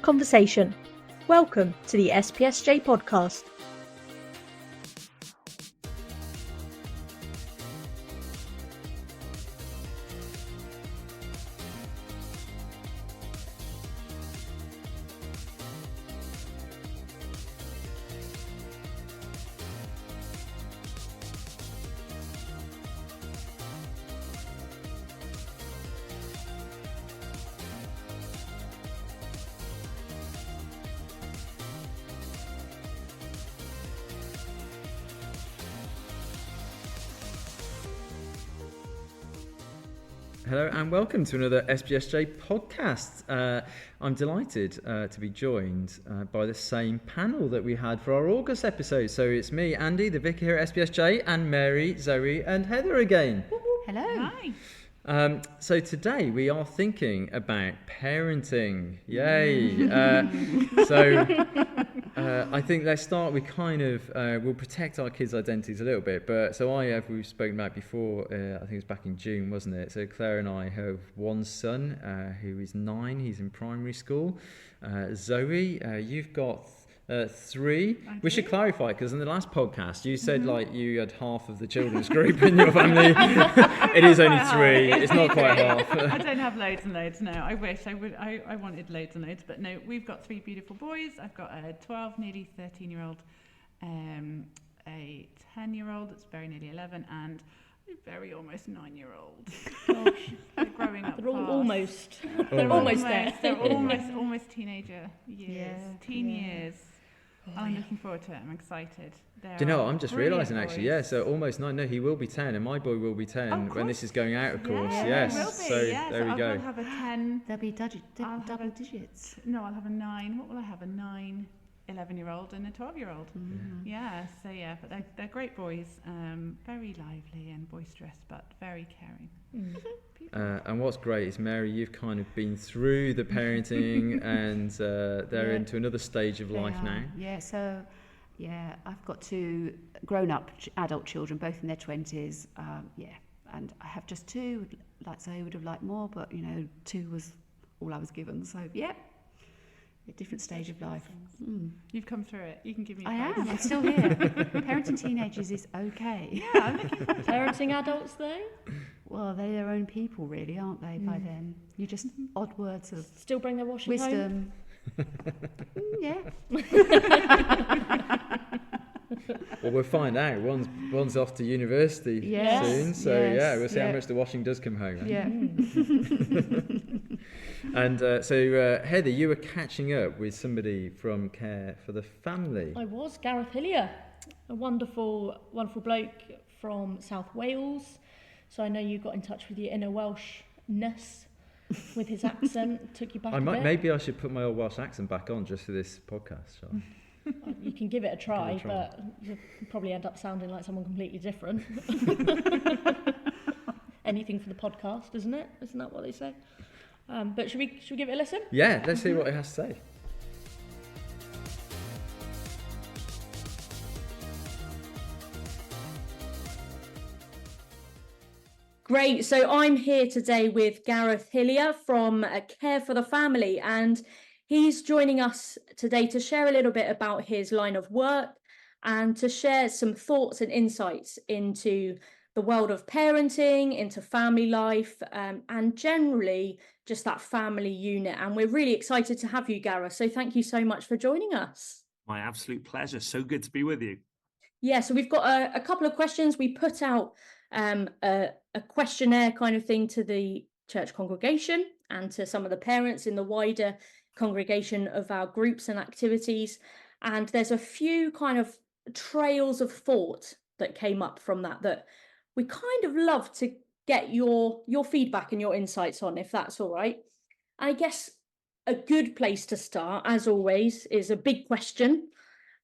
conversation. Welcome to the SPSJ podcast. Hello and welcome to another SPSJ podcast. I'm delighted to be joined by the same panel that we had for our August episode. So it's me, Andy, the vicar here at SPSJ, and Mary, Zoe and Heather again. Hello. Hi. So today we are thinking about parenting. Yay. I think let's start with we'll protect our kids' identities a little bit. But so we've spoken about before, I think it was back in June, wasn't it? So Claire and I have one son who is 9. He's in primary school. Zoe, you've got 3. We should clarify, because in the last podcast you said you had half of the children's group in your family. It is only 3. It's not quite half. I don't have loads and loads now. I wish I would. I wanted loads and loads, but no. We've got 3 beautiful boys. I've got a 12, nearly 13-year-old, a 10-year-old that's very nearly 11, and a very almost 9-year-old. They're growing up. They're all almost. They're almost there. They're almost teenager years. Teen Yeah. years. I'm looking forward to it. I'm excited. Do you know what I'm just realising actually? Boys. So almost 9. No, he will be 10, and my boy will be 10 when this is going out, of course. Yes. Will be, So there we go. I'll have a 10. There'll be I'll have double a- digits. No, I'll have a 9. What will I have? A 9, 11-year-old and a 12-year-old. Yeah. So yeah, but they're great boys. Very lively and boisterous, but very caring. And what's great is, Mary, you've kind of been through the parenting and they're into another stage of life now. Yeah, so I've got 2 grown-up adult children, both in their 20s. And I have just 2. Like Zoe would have liked more, but 2 was all I was given. So a different stage of life. You've come through it. You can give me I advice. am. I'm still here. Parenting teenagers is okay. Yeah, I'm looking forward to it. Parenting adults though? Well, they're their own people, really, aren't they? By then, you just odd words of Still bring their washing home? wisdom. Yeah. Well, we'll find out. One's off to university Yes, soon, so yes, we'll see how yeah. much the washing does come home. Yeah. And so Heather, you were catching up with somebody from Care for the Family. I was Gareth Hillier, a wonderful bloke from South Wales. So I know you got in touch with your inner Welshness with his accent, took you back a bit. Maybe I should put my old Welsh accent back on just for this podcast, shall I? You can give it a try, Give it a try. but you'll probably end up sounding like someone completely different. Anything for the podcast, isn't it? Isn't that what they say? But should we give it a listen? Yeah, let's see what it has to say. Great. So I'm here today with Gareth Hillier from Care for the Family, and he's joining us today to share a little bit about his line of work and to share some thoughts and insights into the world of parenting, into family life, and generally just that family unit. And we're really excited to have you, Gareth. So thank you so much for joining us. My absolute pleasure. So good to be with you. Yeah, so we've got a couple of questions. We put out a questionnaire kind of thing to the church congregation and to some of the parents in the wider congregation of our groups and activities. And there's a few kind of trails of thought that came up from that we kind of love to get your feedback and your insights on, if that's all right. I guess a good place to start, as always, is a big question.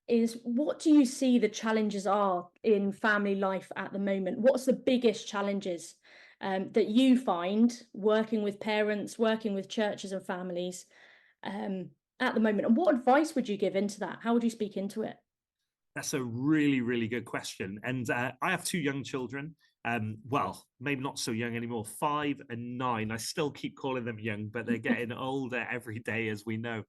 Is what do you see the challenges are in family life at the moment? What's the biggest challenges that you find working with parents, working with churches and families at the moment? And what advice would you give into that? How would you speak into it? That's a really, really good question. And I have 2 young children. Well, maybe not so young anymore, 5 and 9. I still keep calling them young, but they're getting older every day, as we know.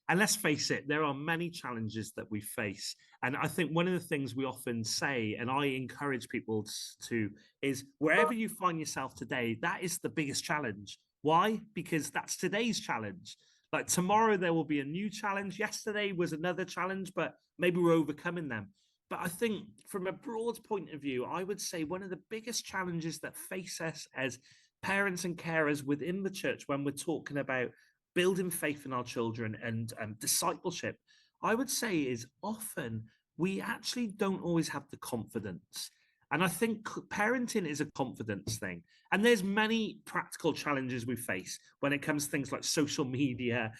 And let's face it, there are many challenges that we face. And I think one of the things we often say, and I encourage people to, is wherever you find yourself today, that is the biggest challenge. Why? Because that's today's challenge. Like tomorrow, there will be a new challenge. Yesterday was another challenge, but maybe we're overcoming them. But I think from a broad point of view, I would say one of the biggest challenges that face us as parents and carers within the church when we're talking about building faith in our children and discipleship, I would say is often we actually don't always have the confidence. And I think parenting is a confidence thing. And there's many practical challenges we face when it comes to things like social media,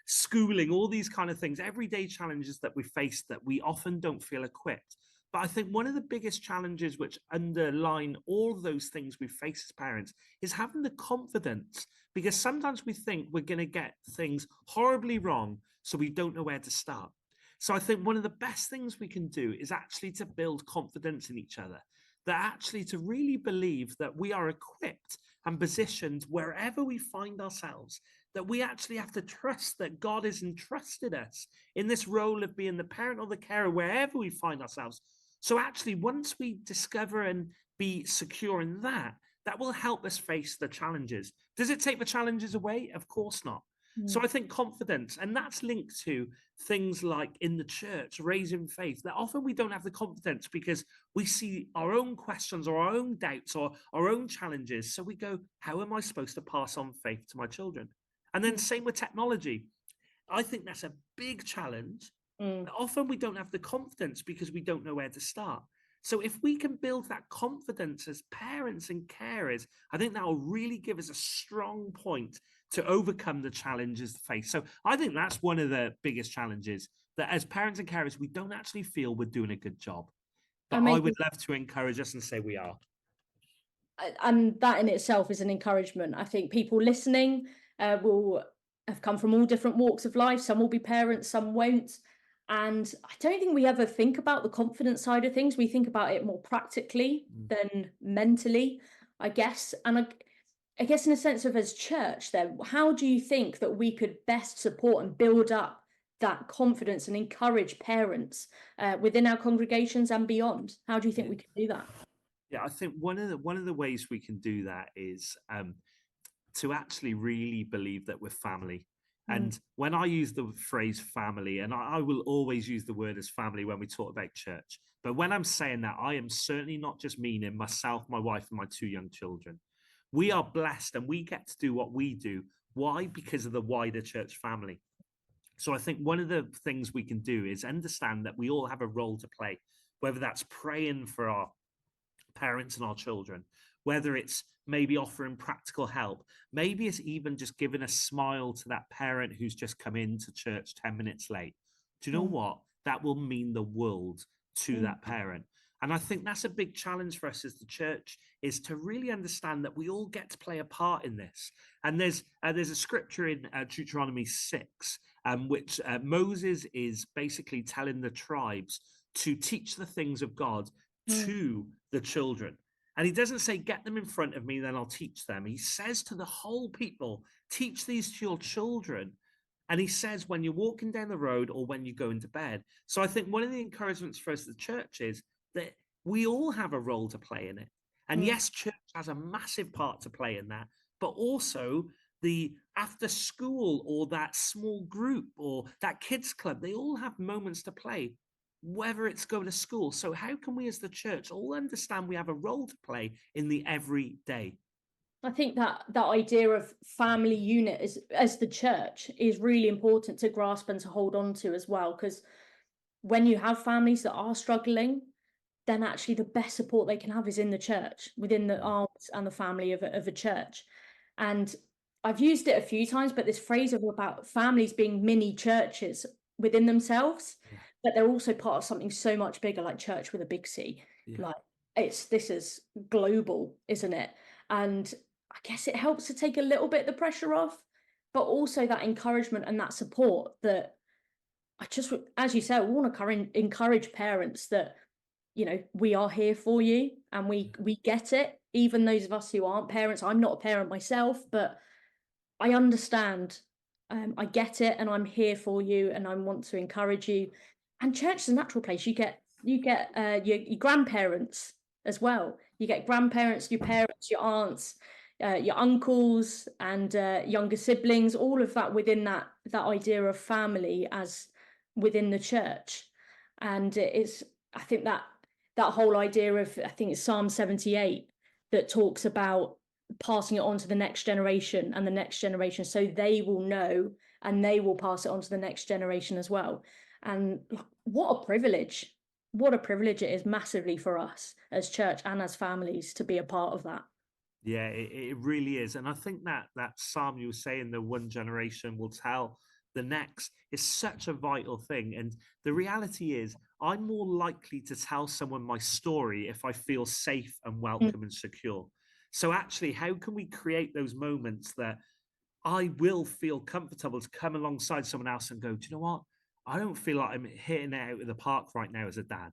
schooling, all these kind of things, everyday challenges that we face that we often don't feel equipped. But I think one of the biggest challenges which underline all those things we face as parents is having the confidence, because sometimes we think we're going to get things horribly wrong, so we don't know where to start. So I think one of the best things we can do is actually to build confidence in each other, that actually to really believe that we are equipped and positioned wherever we find ourselves, that we actually have to trust that God has entrusted us in this role of being the parent or the carer wherever we find ourselves. So actually, once we discover and be secure in that, that will help us face the challenges. Does it take the challenges away? Of course not. So I think confidence, and that's linked to things like in the church, raising faith, that often we don't have the confidence because we see our own questions or our own doubts or our own challenges. So we go, how am I supposed to pass on faith to my children? And then same with technology. I think that's a big challenge. Often we don't have the confidence because we don't know where to start. So if we can build that confidence as parents and carers, I think that will really give us a strong point to overcome the challenges faced. So I think that's one of the biggest challenges, that as parents and carers, we don't actually feel we're doing a good job. But I would love to encourage us and say we are. And that in itself is an encouragement. I think people listening will have come from all different walks of life. Some will be parents, some won't. And I don't think we ever think about the confidence side of things. We think about it more practically than mentally, I guess. And I guess in a sense of as church, then, how do you think that we could best support and build up that confidence and encourage parents within our congregations and beyond? How do you think we could do that? Yeah, I think one of the ways we can do that is to actually really believe that we're family. And when I use the phrase family, and I will always use the word as family when we talk about church, but when I'm saying that, I am certainly not just meaning myself, my wife, and my 2 young children. We are blessed and we get to do what we do. Why? Because of the wider church family. So I think one of the things we can do is understand that we all have a role to play, whether that's praying for our parents and our children, whether it's maybe offering practical help, maybe it's even just giving a smile to that parent who's just come into church 10 minutes late. Do you know what? That will mean the world to that parent. And I think that's a big challenge for us as the church, is to really understand that we all get to play a part in this. And there's a scripture in Deuteronomy 6, which Moses is basically telling the tribes to teach the things of God to the children. And he doesn't say, get them in front of me, then I'll teach them. He says to the whole people, teach these to your children. And he says, when you're walking down the road or when you go into bed. So I think one of the encouragements for us as the church is that we all have a role to play in it. And yes, church has a massive part to play in that, but also the after school or that small group or that kids club, they all have moments to play, whether it's going to school. So how can we as the church all understand we have a role to play in the everyday? I think that idea of family unit as the church is really important to grasp and to hold on to as well, because when you have families that are struggling, then actually the best support they can have is in the church, within the arms and the family of a church. And I've used it a few times, but this phrase about families being mini churches within themselves, but they're also part of something so much bigger, like church with a big C. Like this is global, isn't it? And I guess it helps to take a little bit of the pressure off, but also that encouragement and that support that I just, as you said, I want to encourage parents that, you know, we are here for you and we get it. Even those of us who aren't parents, I'm not a parent myself, but I understand I get it, and I'm here for you, and I want to encourage you. And church is a natural place. You get your grandparents as well. You get grandparents, your parents, your aunts, your uncles, and younger siblings. All of that within that idea of family as within the church. And it's, I think that whole idea of, I think it's Psalm 78 that talks about passing it on to the next generation and the next generation, so they will know and they will pass it on to the next generation as well. And what a privilege it is, massively, for us as church and as families to be a part of that. Yeah, it really is. And I think that psalm you were saying, the one generation will tell the next, is such a vital thing. And the reality is, I'm more likely to tell someone my story if I feel safe and welcome and secure. So actually, how can we create those moments that I will feel comfortable to come alongside someone else and go, do you know what? I don't feel like I'm hitting it out of the park right now as a dad.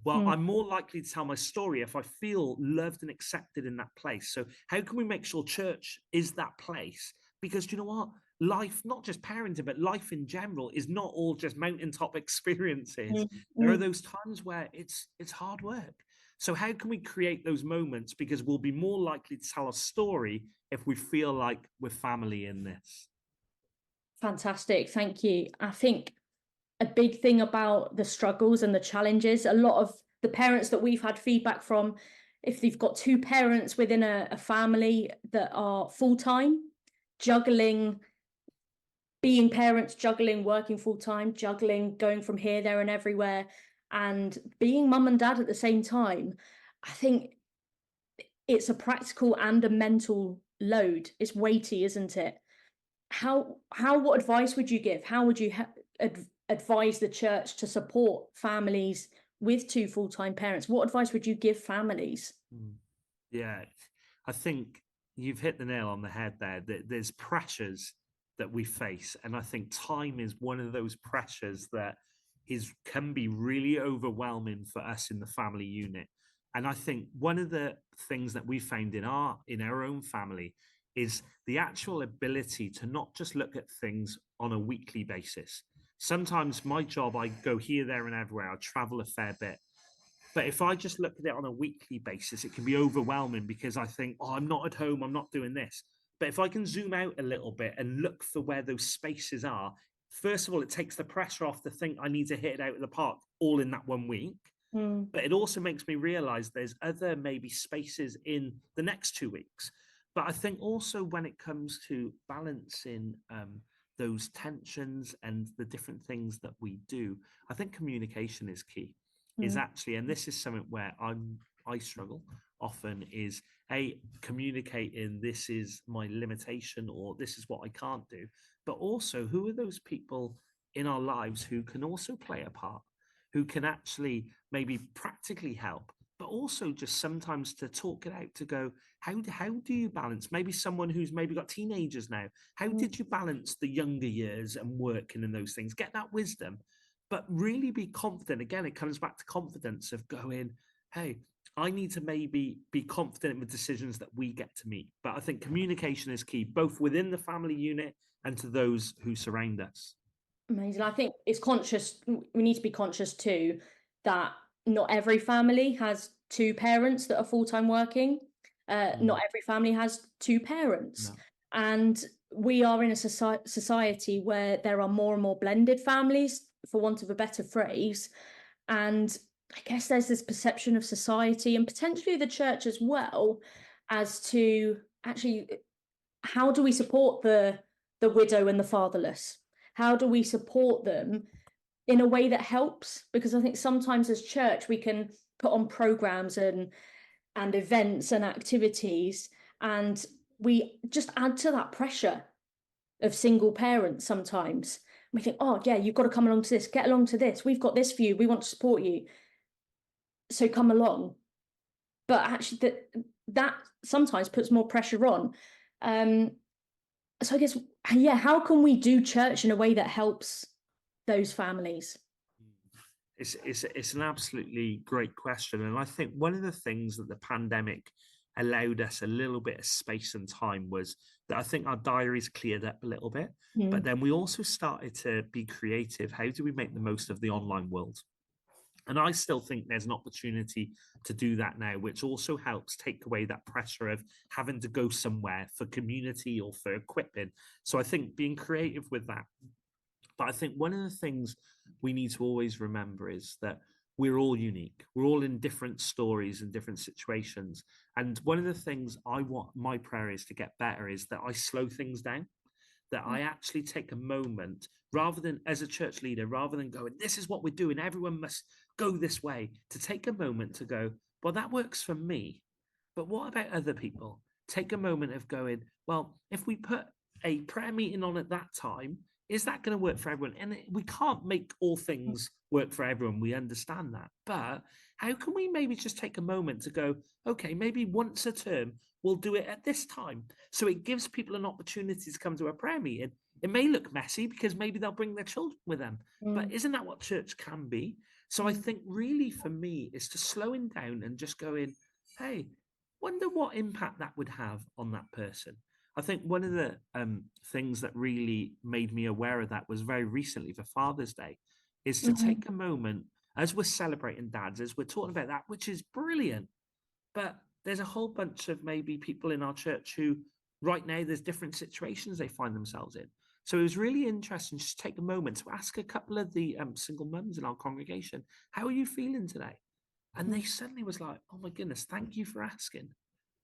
Well, I'm more likely to tell my story if I feel loved and accepted in that place. So how can we make sure church is that place? Because do you know what? Life, not just parenting, but life in general, is not all just mountaintop experiences. There are those times where it's hard work. So how can we create those moments? Because we'll be more likely to tell a story if we feel like we're family in this. Fantastic. Thank you. I think a big thing about the struggles and the challenges, a lot of the parents that we've had feedback from, if they've got two parents within a family that are full-time, juggling being parents, juggling working full-time, juggling going from here, there, and everywhere, and being mum and dad at the same time, I think it's a practical and a mental load. It's weighty, isn't it? What advice would you give? How would you advise the church to support families with two full-time parents? What advice would you give families? Yeah, I think you've hit the nail on the head there. There's pressures that we face, and I think time is one of those pressures that can be really overwhelming for us in the family unit. And I think one of the things that we found in our own family is the actual ability to not just look at things on a weekly basis. Sometimes my job, I go here, there, and everywhere. I travel a fair bit. But if I just look at it on a weekly basis, it can be overwhelming because I think, oh, I'm not at home, I'm not doing this. But if I can zoom out a little bit and look for where those spaces are, first of all, it takes the pressure off to think I need to hit it out of the park all in that 1 week. But it also makes me realize there's other maybe spaces in the next 2 weeks. But I think also when it comes to balancing those tensions and the different things that we do, I think communication is key. Is actually, and this is something where I struggle often, is communicating this is my limitation or this is what I can't do, but also who are those people in our lives who can also play a part, who can actually maybe practically help, but also just sometimes to talk it out, to go, how do you balance maybe someone who's maybe got teenagers now? How did you balance the younger years and working in those things? Get that wisdom, but really be confident. Again, it comes back to confidence of going, hey, I need to maybe be confident in the decisions that we get to make. But I think communication is key, both within the family unit and to those who surround us. Amazing. I think we need to be conscious too that not every family has two parents that are full-time working. Not every family has two parents. No. And we are in a society where there are more and more blended families, for want of a better phrase. And I guess there's this perception of society and potentially the church as well, as to actually, how do we support the widow and the fatherless? How do we support them in a way that helps? Because I think sometimes as church, we can put on programs and events and activities, and we just add to that pressure of single parents sometimes. We think, oh yeah, you've got to come along to this, get along to this. We've got this for you. We want to support you. So come along. But actually that sometimes puts more pressure on. So I guess, yeah, how can we do church in a way that helps those families? It's an absolutely great question. And I think one of the things that the pandemic allowed us a little bit of space and time was that I think our diaries cleared up a little bit, but then we also started to be creative. How do we make the most of the online world? And I still think there's an opportunity to do that now, which also helps take away that pressure of having to go somewhere for community or for equipping. So I think being creative with that. But I think one of the things we need to always remember is that we're all unique. We're all in different stories and different situations. And one of the things I want my prayer is to get better is that I slow things down, that I actually take a moment rather than, as a church leader, rather than going, this is what we're doing, everyone must go this way, to take a moment to go, well, that works for me, but what about other people? Take a moment of going, well, if we put a prayer meeting on at that time, is that going to work for everyone? And we can't make all things work for everyone. We understand that. But how can we maybe just take a moment to go, okay, maybe once a term, we'll do it at this time. So it gives people an opportunity to come to a prayer meeting. It may look messy because maybe they'll bring their children with them. But isn't that what church can be? So I think really for me is to slowing down and just going, hey, wonder what impact that would have on that person. I think one of the things that really made me aware of that was very recently for Father's Day, is to take a moment as we're celebrating dads, as we're talking about that, which is brilliant. But there's a whole bunch of maybe people in our church who right now there's different situations they find themselves in. So it was really interesting just to take a moment to ask a couple of the single mums in our congregation, how are you feeling today? And they suddenly was like, oh my goodness, thank you for asking.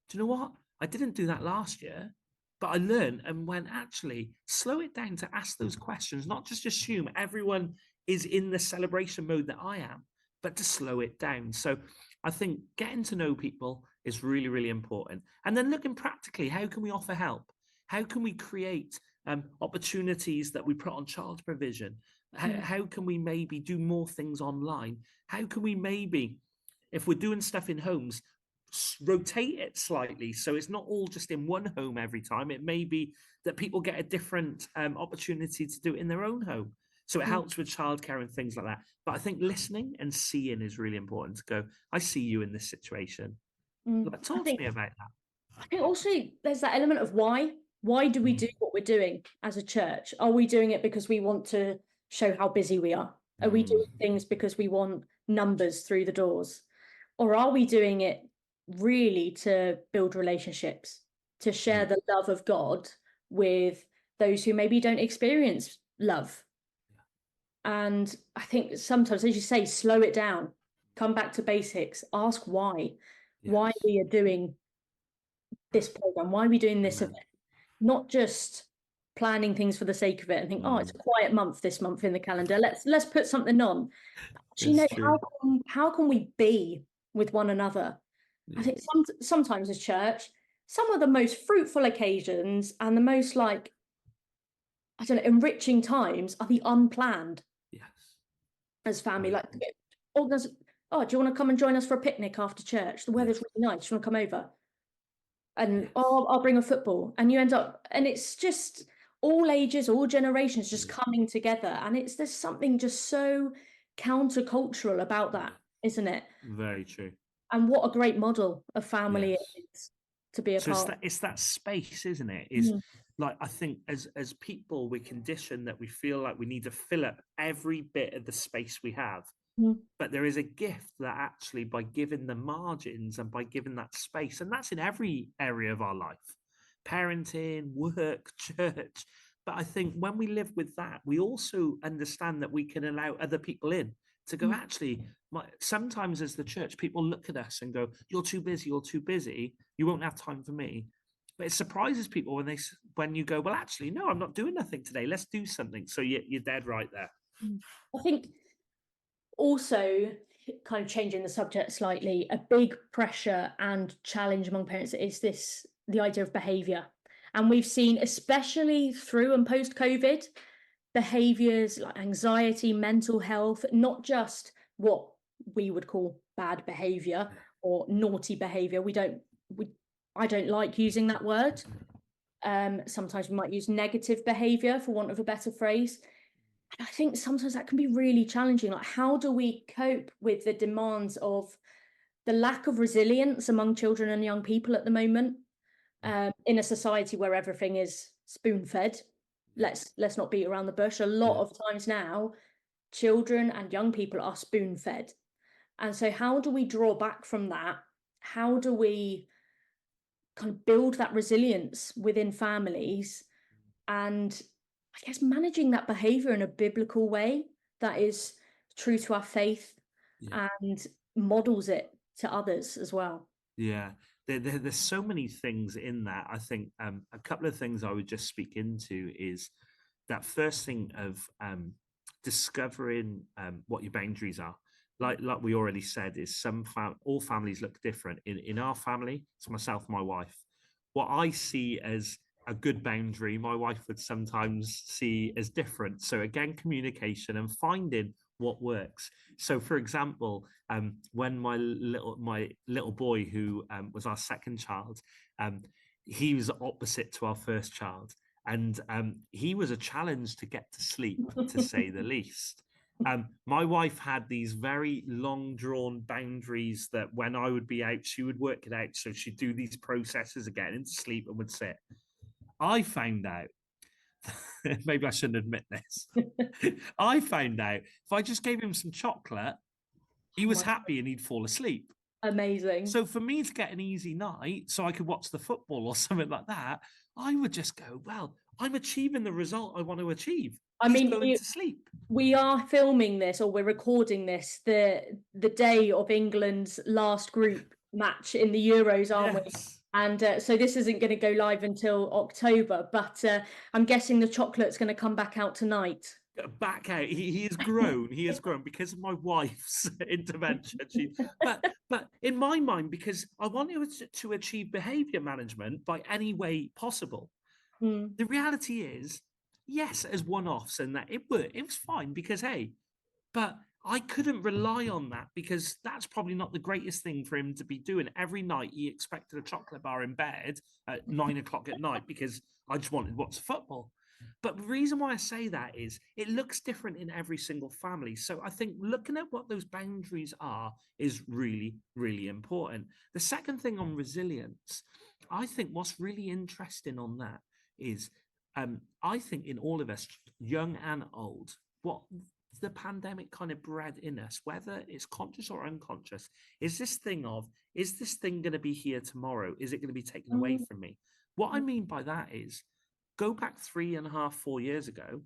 Do you know what? I didn't do that last year, but I learned and went, actually, slow it down to ask those questions, not just assume everyone is in the celebration mode that I am, but to slow it down. So I think getting to know people is really, really important. And then looking practically, how can we offer help? How can we create opportunities that we put on child provision? How can we maybe do more things online? How can we maybe, if we're doing stuff in homes, rotate it slightly so it's not all just in one home every time? It may be that people get a different opportunity to do it in their own home. So it helps with childcare and things like that. But I think listening and seeing is really important, to go, I see you in this situation. Like, talk to me about that. I think also there's that element of why. Why do we do what we're doing as a church? Are we doing it because we want to show how busy we are? Are we doing things because we want numbers through the doors? Or are we doing it really to build relationships, to share the love of God with those who maybe don't experience love? And I think sometimes, as you say, slow it down, come back to basics, ask why we are doing this program, why are we doing this event? Not just planning things for the sake of it and think, oh, it's a quiet month this month in the calendar, let's put something on. Do you know, how can we be with one another? I think sometimes as church, some of the most fruitful occasions and the most, like, I don't know, enriching times are the unplanned. As family, like, organize, oh, do you want to come and join us for a picnic after church? The weather's really nice, do you want to come over? And I'll bring a football, and you end up, and it's just all ages, all generations just coming together, and there's something just so countercultural about that, isn't it? Very true. And what a great model of family it is to be a part of. It's that space, isn't it? Is like, I think as people, we're conditioned that we feel like we need to fill up every bit of the space we have. But there is a gift that actually, by giving the margins and by giving that space, and that's in every area of our life, parenting, work, church. But I think when we live with that, we also understand that we can allow other people in to go, actually, sometimes as the church, people look at us and go, you're too busy, you won't have time for me. But it surprises people when you go, well, actually, no, I'm not doing nothing today, let's do something. So you're dead right there. I think also, kind of changing the subject slightly, a big pressure and challenge among parents is the idea of behaviour. And we've seen, especially through and post-COVID, behaviours like anxiety, mental health, not just what we would call bad behaviour or naughty behaviour. I don't like using that word. Sometimes we might use negative behaviour, for want of a better phrase. And I think sometimes that can be really challenging. Like, how do we cope with the demands of the lack of resilience among children and young people at the moment, in a society where everything is spoon-fed. Let's not beat around the bush. A lot Yeah. of times now, children and young people are spoon-fed. And so how do we draw back from that? How do we kind of build that resilience within families, and I guess managing that behavior in a biblical way that is true to our faith Yeah. and models it to others as well? Yeah, there's so many things in that. I think a couple of things I would just speak into is that first thing of discovering what your boundaries are. Like we already said, is all families look different. In our family, it's myself and my wife. What I see as a good boundary, my wife would sometimes see as different. So again, communication and finding what works. So, for example, when my little boy, who was our second child, he was opposite to our first child, and he was a challenge to get to sleep, to say the least. My wife had these very long drawn boundaries that when I would be out, she would work it out. So she'd do these processes again into sleep and would sit. I found out, maybe I shouldn't admit this. I found out if I just gave him some chocolate, he was happy and he'd fall asleep. Amazing. So for me to get an easy night so I could watch the football or something like that, I would just go, well, I'm achieving the result I want to achieve. I He's mean, going to sleep. we are filming this, or we're recording this the day of England's last group match in the Euros, aren't we? Yes. And so this isn't going to go live until October, but I'm guessing the chocolate's going to come back out tonight. Back out. He has grown. He has grown because of my wife's intervention. But in my mind, because I wanted to achieve behavior management by any way possible. The reality is, yes, as one-offs and that it was fine because, hey, but I couldn't rely on that because that's probably not the greatest thing for him to be doing. Every night he expected a chocolate bar in bed at 9 o'clock at night because I just wanted to watch football. But the reason why I say that is it looks different in every single family. So I think looking at what those boundaries are is really, really important. The second thing on resilience, I think what's really interesting on that is I think in all of us, young and old, what the pandemic kind of bred in us, whether it's conscious or unconscious, is this thing going to be here tomorrow? Is it going to be taken away from me? What I mean by that is, go back 3.5, 4 years ago,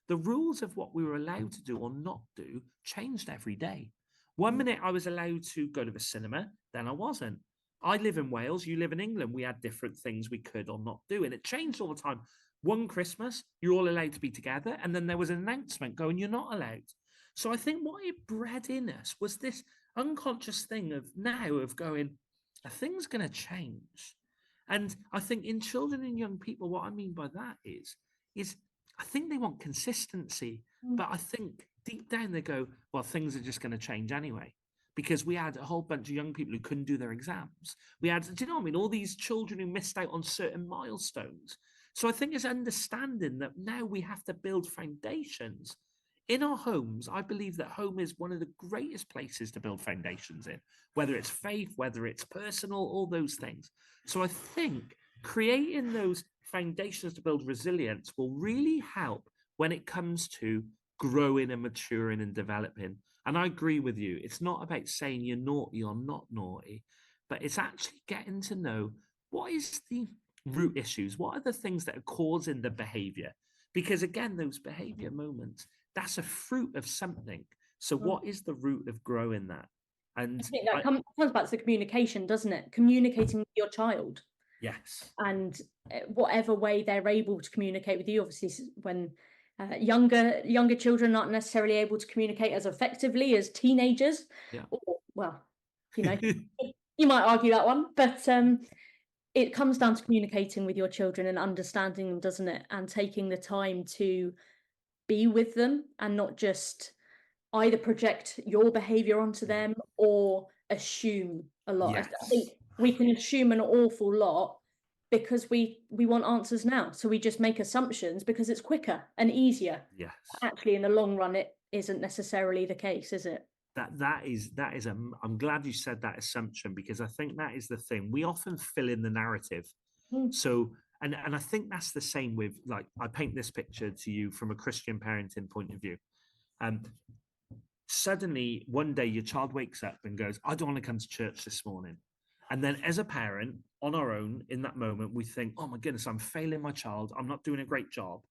the rules of what we were allowed to do or not do changed every day. One minute I was allowed to go to the cinema, then I wasn't. I live in Wales, you live in England. We had different things we could or not do, and it changed all the time. One Christmas, you're all allowed to be together, and then there was an announcement going, you're not allowed. So I think what it bred in us was this unconscious thing of going, a thing's going to change. And I think in children and young people, what I mean by that is I think they want consistency, but I think deep down they go, well, things are just going to change anyway. Because we had a whole bunch of young people who couldn't do their exams. We had, do you know what I mean? All these children who missed out on certain milestones. So I think it's understanding that now we have to build foundations in our homes. I believe that home is one of the greatest places to build foundations in, whether it's faith, whether it's personal, all those things. So I think creating those foundations to build resilience will really help when it comes to growing and maturing and developing. And I agree with you. It's not about saying you're naughty or not naughty, but it's actually getting to know what is the root issues. What are the things that are causing the behavior? Because again, those behavior moments, that's a fruit of something. So what is the root of growing that? And I think that comes back to the communication, doesn't it? Communicating with your child. Yes. And whatever way they're able to communicate with you, obviously when younger children aren't necessarily able to communicate as effectively as teenagers. Yeah. Or, well, you might argue that one, but it comes down to communicating with your children and understanding them, doesn't it? And taking the time to be with them and not just either project your behavior onto them or assume a lot. Yes. I think we can assume an awful lot because we want answers now. So we just make assumptions because it's quicker and easier. Yes. Actually, in the long run, it isn't necessarily the case, is it? that is I'm glad you said that assumption, because I think that is the thing. We often fill in the narrative. Mm. So and I think that's the same with, like, I paint this picture to you from a Christian parenting point of view. Suddenly one day your child wakes up and goes, I don't want to come to church this morning. And then as a parent on our own in that moment, we think, oh my goodness, I'm failing my child. I'm not doing a great job.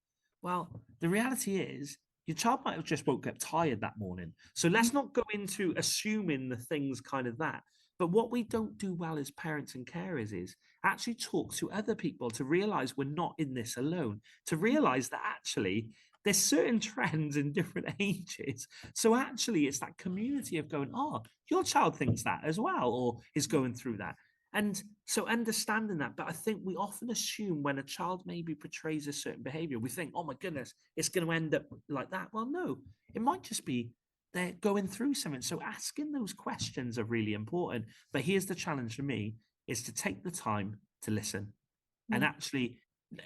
Well, the reality is your child might have just woke up tired that morning. So let's not go into assuming the things kind of that. But what we don't do well as parents and carers is actually talk to other people to realize we're not in this alone, to realize that actually there's certain trends in different ages. So actually it's that community of going, oh, your child thinks that as well, or is going through that. And so understanding that, but I think we often assume when a child maybe portrays a certain behavior, we think, oh my goodness, it's going to end up like that. Well, no, it might just be they're going through something. So asking those questions are really important. But here's the challenge for me, is to take the time to listen. And actually,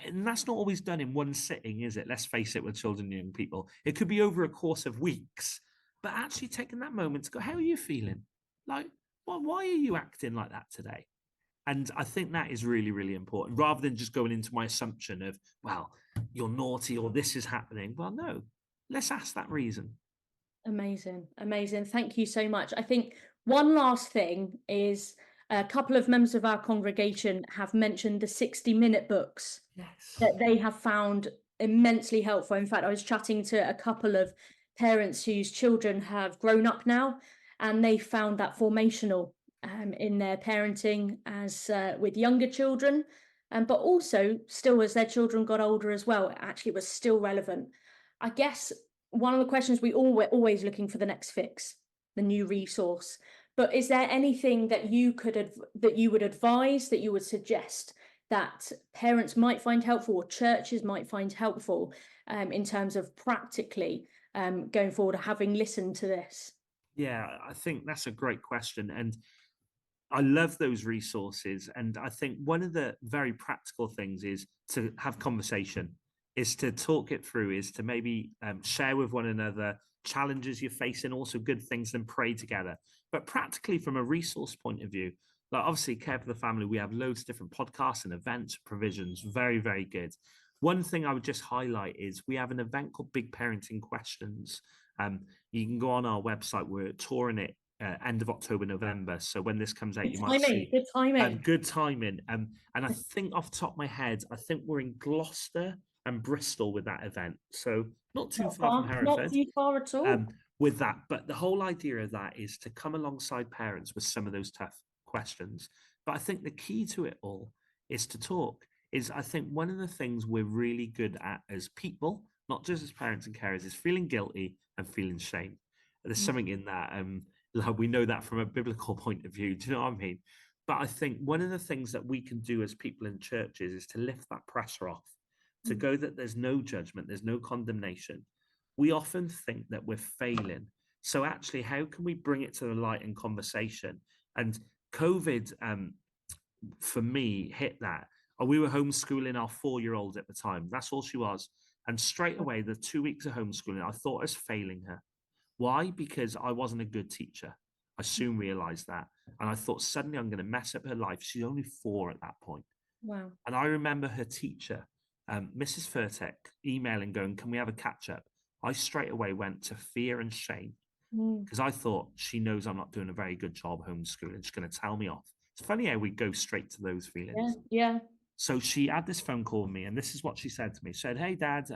and that's not always done in one sitting, is it? Let's face it, with children and young people. It could be over a course of weeks, but actually taking that moment to go, how are you feeling? Like, well, why are you acting like that today? And I think that is really, really important, rather than just going into my assumption of, well, you're naughty or this is happening. Well, no, let's ask that reason. Amazing, amazing. Thank you so much. I think one last thing is a couple of members of our congregation have mentioned the 60-minute books that they have found immensely helpful. In fact, I was chatting to a couple of parents whose children have grown up now, and they found that formational in their parenting as with younger children, but also still as their children got older as well. Actually, it was still relevant. I guess one of the questions we're always looking for the next fix, the new resource. But is there anything that you would advise, that you would suggest that parents might find helpful or churches might find helpful in terms of practically going forward, having listened to this? Yeah, I think that's a great question. And I love those resources. And I think one of the very practical things is to have conversation, is to talk it through, is to maybe share with one another challenges you're facing, also good things, and pray together. But practically from a resource point of view, like obviously Care for the Family, we have loads of different podcasts and events, provisions, very, very good. One thing I would just highlight is we have an event called Big Parenting Questions. You can go on our website. We're touring it end of October, November. So when this comes out, you might see Good timing. good timing. And I think off the top of my head, I think we're in Gloucester and Bristol with that event. So not too far from Hereford. Not too far at all. With that. But the whole idea of that is to come alongside parents with some of those tough questions. But I think the key to it all is to talk. I think one of the things we're really good at as people, not just as parents and carers, is feeling guilty and feeling shame. There's something in that. Like we know that from a biblical point of view. Do you know what I mean? But I think one of the things that we can do as people in churches is to lift that pressure off, to go that there's no judgment, there's no condemnation. We often think that we're failing. So actually, how can we bring it to the light in conversation? And COVID, for me, hit that. We were homeschooling our 4-year-old at the time. That's all she was. And straight away, the 2 weeks of homeschooling, I thought I was failing her. Why? Because I wasn't a good teacher. I soon realized that. And I thought suddenly I'm going to mess up her life. She's only 4 at that point. Wow. And I remember her teacher, Mrs. Furtek, emailing, going, can we have a catch up? I straight away went to fear and shame, because I thought she knows I'm not doing a very good job homeschooling. She's going to tell me off. It's funny how we go straight to those feelings. Yeah. So she had this phone call with me, and this is what she said to me. She said, hey, Dad,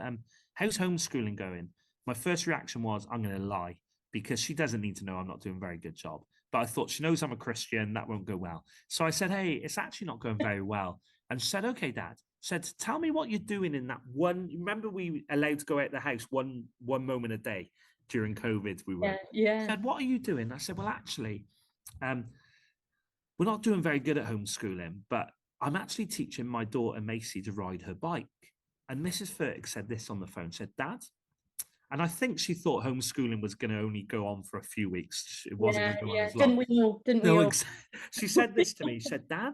how's homeschooling going? My first reaction was, I'm going to lie, because she doesn't need to know I'm not doing a very good job. But I thought, she knows I'm a Christian, that won't go well. So I said, hey, it's actually not going very well. And she said, okay, Dad. Said, tell me what you're doing in that one. Remember, we allowed to go out the house one moment a day during COVID. We were. Yeah. Said, what are you doing? I said, well, actually, we're not doing very good at homeschooling, but I'm actually teaching my daughter Macy to ride her bike. And Mrs. Furtick said this on the phone. Said, Dad. And I think she thought homeschooling was going to only go on for a few weeks. It wasn't going to go on as long. Didn't we all? She said this to me. She said, Dad,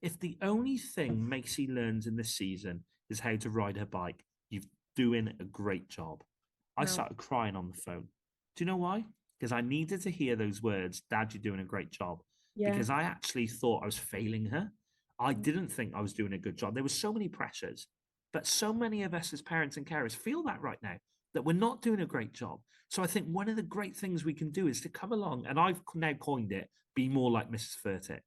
if the only thing Macy learns in this season is how to ride her bike, you're doing a great job. I started crying on the phone. Do you know why? because I needed to hear those words, Dad, you're doing a great job. Yeah. Because I actually thought I was failing her. I didn't think I was doing a good job. There were so many pressures, but so many of us as parents and carers feel that right now, that we're not doing a great job. So I think one of the great things we can do is to come along, and I've now coined it, be more like Mrs. Furtick.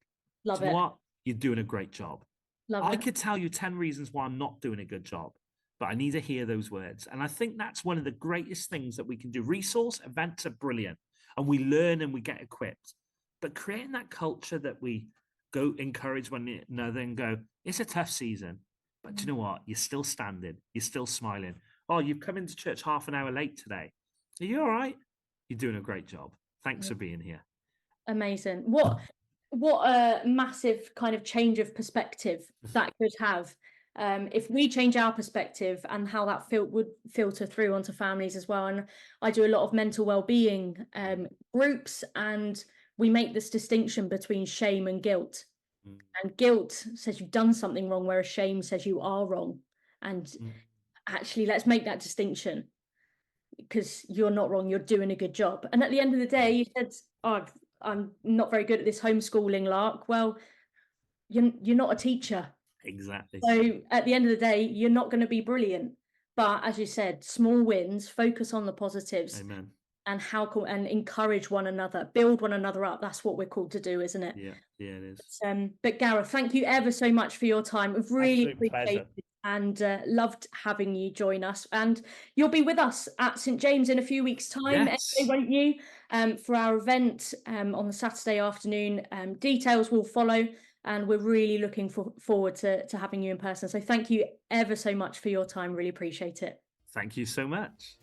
Love Do you know it. what? You're doing a great job. Love I it. could tell you 10 reasons why I'm not doing a good job, but I need to hear those words. And I think that's one of the greatest things that we can do. Resource events are brilliant, and we learn and we get equipped. But creating that culture that we go encourage one another and go, it's a tough season, but do you know what? You're still standing. You're still smiling. Oh, you've come into church half an hour late today. Are you all right? You're doing a great job. Thanks for being here. Amazing. What a massive kind of change of perspective that could have. If we change our perspective and how that would filter through onto families as well. And I do a lot of mental well-being groups, and we make this distinction between shame and guilt. And guilt says you've done something wrong, whereas shame says you are wrong. And actually, let's make that distinction, because you're not wrong, you're doing a good job. And at the end of the day, you said, oh, I'm not very good at this homeschooling lark. Well, you're not a teacher. Exactly. So at the end of the day, you're not going to be brilliant. But as you said, small wins, focus on the positives. Amen. And and encourage one another, build one another up. That's what we're called to do, isn't it? Yeah, it is. But Gareth, thank you ever so much for your time. We've really Absolute appreciated pleasure. and loved having you join us. And you'll be with us at St James in a few weeks' time, Yes. anyway, won't you? For our event on the Saturday afternoon. Details will follow, and we're really looking forward to having you in person. So thank you ever so much for your time. Really appreciate it. Thank you so much.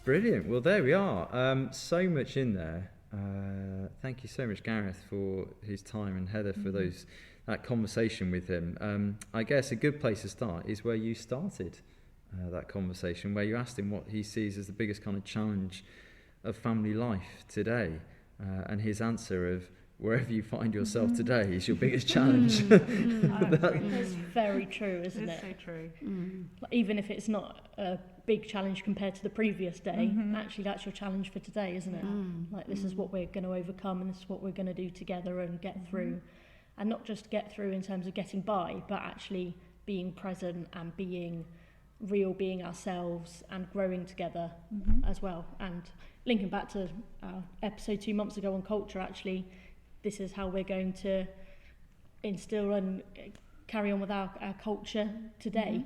Brilliant. Well, there we are. So much in there. Thank you so much, Gareth, for his time, and Heather for that conversation with him. I guess a good place to start is where you started that conversation, where you asked him what he sees as the biggest kind of challenge of family life today, and his answer of wherever you find yourself today is your biggest challenge. That's very true, isn't It's it? so true. Like, even if it's not a big challenge compared to the previous day, actually that's your challenge for today, isn't it? Like, this is what we're going to overcome, and this is what we're going to do together and get through. And not just get through in terms of getting by, but actually being present and being real, being ourselves, and growing together as well. And linking back to our episode 2 months ago on culture, actually, this is how we're going to instill and carry on with our culture today,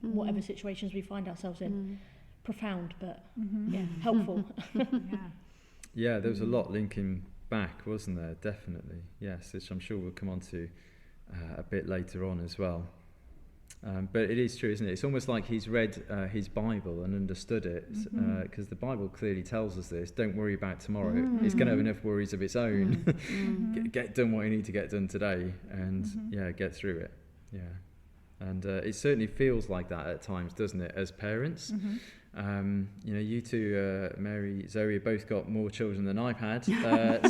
whatever situations we find ourselves in. Profound, but yeah, helpful. Yeah, there was a lot linking back, wasn't there? Definitely, yes, which I'm sure we'll come on to a bit later on as well. But it is true, isn't it? It's almost like he's read his Bible and understood it, because the Bible clearly tells us this. Don't worry about tomorrow. It's going to have enough worries of its own. Get done what you need to get done today, and get through it. Yeah, and it certainly feels like that at times, doesn't it? As parents, you two, Mary, Zoe, have both got more children than I've had.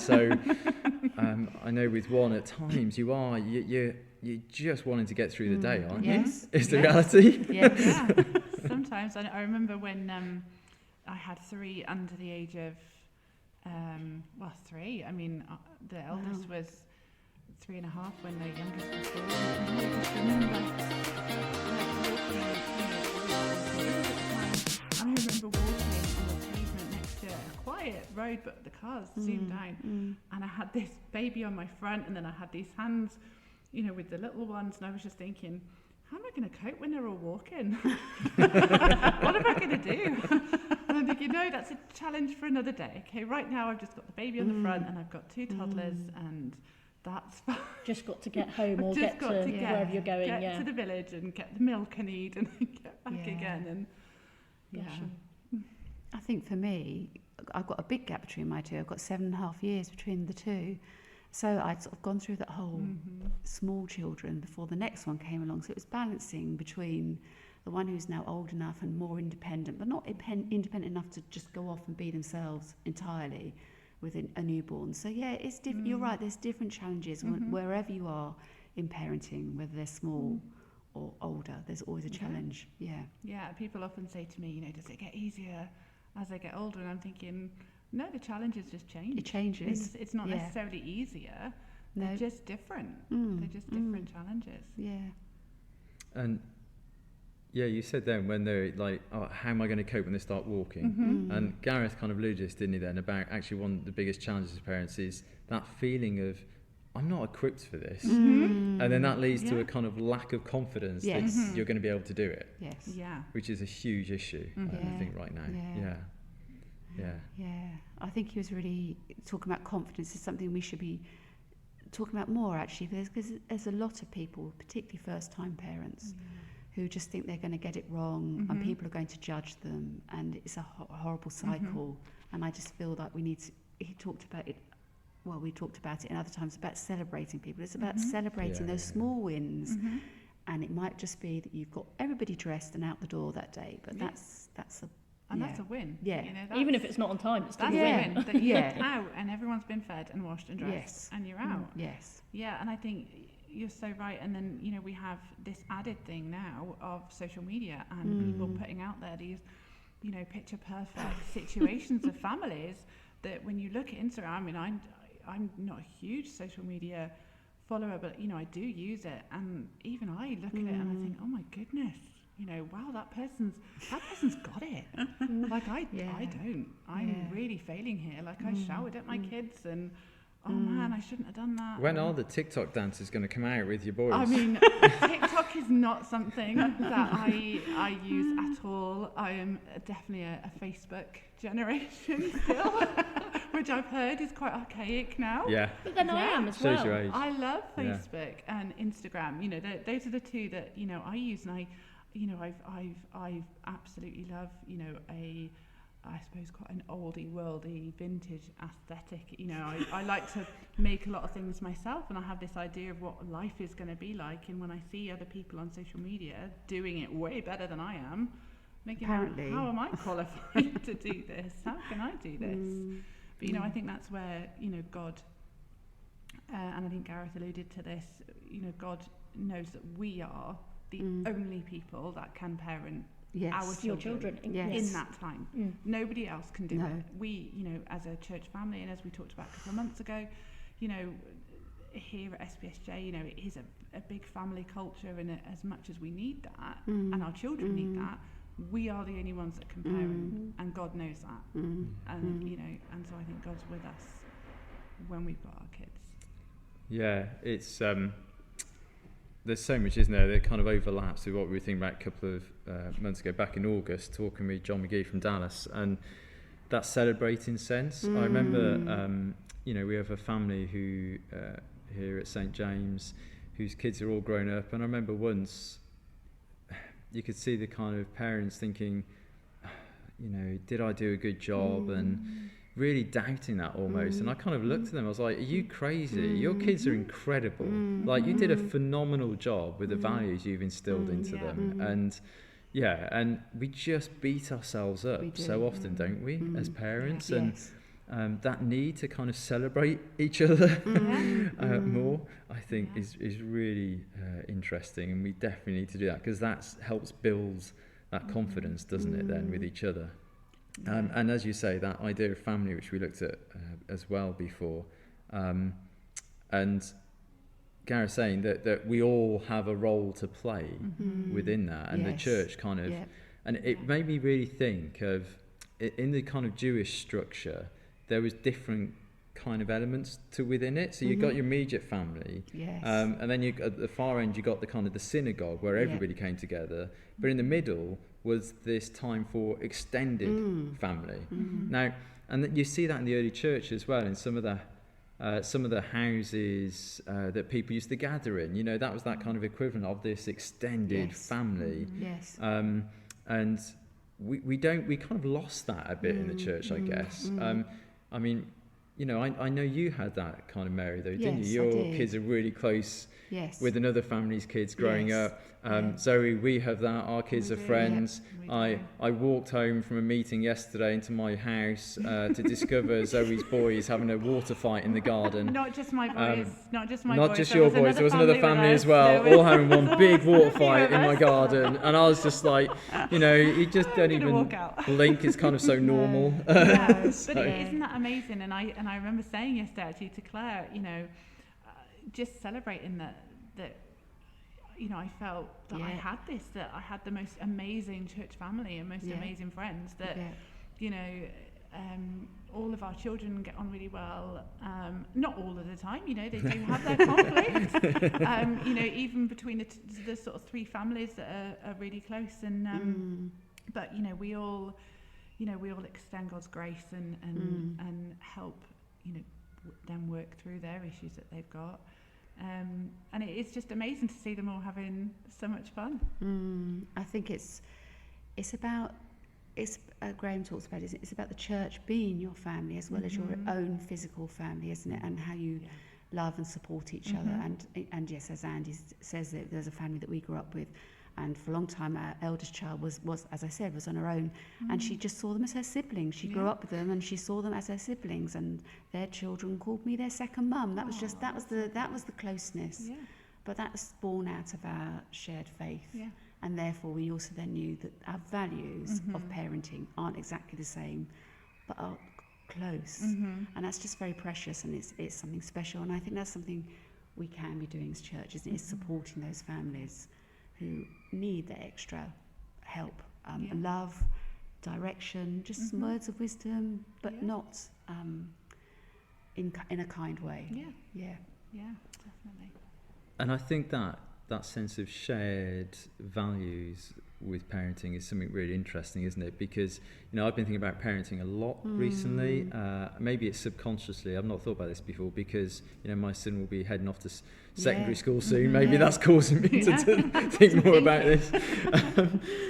So I know with one at times you're just wanting to get through the day, aren't you? Yes. Is the reality? Yes. Yeah, sometimes. I remember when I had 3 under the age of, 3. I mean, the eldest was 3.5 when the youngest was 4. And I just remember walking on the pavement next to a quiet road, but the cars zoomed down, and I had this baby on my front, and then I had these hands, with the little ones, and I was just thinking, how am I going to cope when they're all walking? What am I going to do? And I'm thinking, no, that's a challenge for another day. Okay, right now I've just got the baby on the front, and I've got 2 toddlers, and that's fine. Just got to get home or Just get got to to get- wherever you're going. Get Yeah. to the village and get the milk I need, and then get back again. And Bless you. I think for me, I've got a big gap between my 2. I've got 7.5 years between the 2. So I'd sort of gone through that whole small children before the next one came along. So it was balancing between the one who's now old enough and more independent, but not independent enough to just go off and be themselves entirely with a newborn. So yeah, it's you're right, there's different challenges wherever you are in parenting, whether they're small or older. There's always a Yeah. challenge. Yeah. Yeah, people often say to me, you know, does it get easier as I get older? And I'm thinking, no, the challenges just change. It changes. It's not Yeah. necessarily easier. No. They're just different. Mm, They're just different challenges. Yeah. And yeah, you said then when they're like, oh, how am I going to cope when they start walking? Mm-hmm. And Gareth kind of alluded to this, didn't he, then, about actually one of the biggest challenges as parents is that feeling of, I'm not equipped for this. Mm-hmm. And then that leads to Yeah. a kind of lack of confidence Yes. that you're going to be able to do it, Yes. Yeah. which is a huge issue, I Yeah. think, right now. Yeah. Yeah. Yeah, I think he was really talking about confidence is something we should be talking about more, actually, because there's a lot of people, particularly first-time parents, who just think they're going to get it wrong and people are going to judge them, and it's a horrible cycle. And I just feel like we need to, he talked about it, well, we talked about it in other times, about celebrating people. It's about celebrating Yeah, those yeah. small wins. And it might just be that you've got everybody dressed and out the door that day, but Yeah. that's a And yeah. that's a win. Yeah. You know, Even if that's- it's not on time, it's still that's a a win. win. That you Yeah. look out and everyone's been fed and washed and dressed, Yes. and you're out. Yes. Yeah, and I think you're so right. And then, you know, we have this added thing now of social media and people putting out there these, you know, picture perfect situations of families that when you look at Instagram, I mean, I'm not a huge social media follower, but, you know, I do use it. And even I look at it and I think, oh my goodness, you know, wow, that person's got it. Like I don't. I'm really failing here. Like I shouted at my kids and oh man, I shouldn't have done that. When are the TikTok dances going to come out with your boys? I mean, TikTok is not something that I use at all. I am definitely a Facebook generation still, which I've heard is quite archaic now. yeah. But then I Yeah. am as Shows well. your age. I love Yeah. Facebook and Instagram. You know, those are the two that, you know, I use, and I've absolutely love, you know, I suppose quite an oldie worldy vintage aesthetic. You know, I like to make a lot of things myself, and I have this idea of what life is going to be like, and when I see other people on social media doing it way better than I am, making Apparently. how am I qualified to do this? How can I do this? But you know, I think that's where, you know, God, and I think Gareth alluded to this, you know, God knows that we are the only people that can parent Yes. our Your children children. Yes. in that time. Mm. Nobody else can do No. it. We, you know, as a church family, and as we talked about a couple of months ago, you know, here at SPSJ, you know, it is a big family culture, and as much as we need that, and our children need that, we are the only ones that can parent, and God knows that. And, you know, and so I think God's with us when we've got our kids. Yeah, it's there's so much, isn't there, that kind of overlaps with what we were thinking about a couple of months ago, back in August, talking with John McGee from Dallas, and that celebrating sense. I remember, you know, we have a family who here at St James, whose kids are all grown up, and I remember once you could see the kind of parents thinking, you know, did I do a good job, and really doubting that almost. And I kind of looked at them, I was like, are you crazy? Your kids are incredible. Like, you did a phenomenal job with the values you've instilled into Yeah. them. And yeah, and we just beat ourselves up We do. so often, don't we, as parents? Yes. And that need to kind of celebrate each other more, I think, is really interesting. And we definitely need to do that, because that helps build that confidence, doesn't it, then, with each other. And as you say, that idea of family, which we looked at as well before, and Gareth saying that we all have a role to play within that, and the Yes. church kind of, Yeah. and it made me really think of, in the kind of Jewish structure, there was different kind of elements to within it. So you've got your immediate family, Yes. and then at the far end you got the kind of the synagogue where Yeah. everybody came together, but in the middle was this time for extended family. Now, and you see that in the early church as well, in some of the houses that people used to gather in. You know, that was that kind of equivalent of this extended Yes. family. Yes. And we kind of lost that a bit in the church, I guess. I mean, you know, I know you had that kind of Mary though, didn't Yes, you? I Your did. kids are really close Yes. with another family's kids growing Yes. up. Yeah. Zoe, we have that. Our kids We are do, friends. We I do. walked home from a meeting yesterday into my house to discover Zoe's boys having a water fight in the garden. Not just my boys, not just my Not boys. just there your boys, there was another with family us. as well, There all was- having one big water fight of in my us. garden. And I was just like, you know, you just don't gonna even walk out. blink. It's kind of so normal. Yeah, but So- isn't that amazing? And I remember saying yesterday actually to Claire, you know, just celebrating that you know, I felt that I Yeah. had this, that I had the most amazing church family and most Yeah. amazing friends. That Yeah. you know, all of our children get on really well. Not all of the time, you know, they do have their conflict. You know, even between the sort of three families that are really close, and but you know, we all extend God's grace and help, you know, them work through their issues that they've got. And it's just amazing to see them all having so much fun. I think it's about, Graham talks about it, it's about the church being your family as well as your own physical family, isn't it? And how you love and support each other. And yes, as Andy says, that there's a family that we grew up with, and for a long time our eldest child was as I said, was on her own, and she just saw them as her siblings. She grew up with them and she saw them as her siblings, and their children called me their second mum. That was just that was the closeness. Yeah. But that's born out of our shared faith. Yeah. And therefore we also then knew that our values of parenting aren't exactly the same, but are close. And that's just very precious, and it's something special. And I think that's something we can be doing as churches, is supporting those families who need that extra help, love, direction, just some words of wisdom, but not in a kind way. Yeah, definitely. And I think that sense of shared values with parenting is something really interesting, isn't it? Because, you know, I've been thinking about parenting a lot recently. Maybe it's subconsciously. I've not thought about this before because, you know, my son will be heading off to secondary school soon. Maybe that's causing me to think more about this.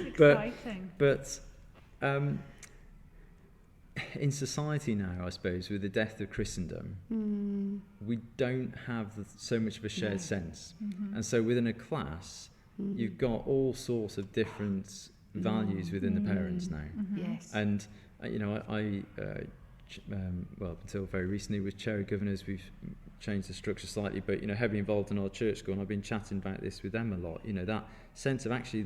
Exciting. But in society now, I suppose, with the death of Christendom, we don't have so much of a shared sense. And so within a class, you've got all sorts of different values within the parents now. Yes. And, you know, I well, until very recently with Cherry Governors, we've changed the structure slightly, but, you know, heavily involved in our church school, and I've been chatting about this with them a lot. You know, that sense of actually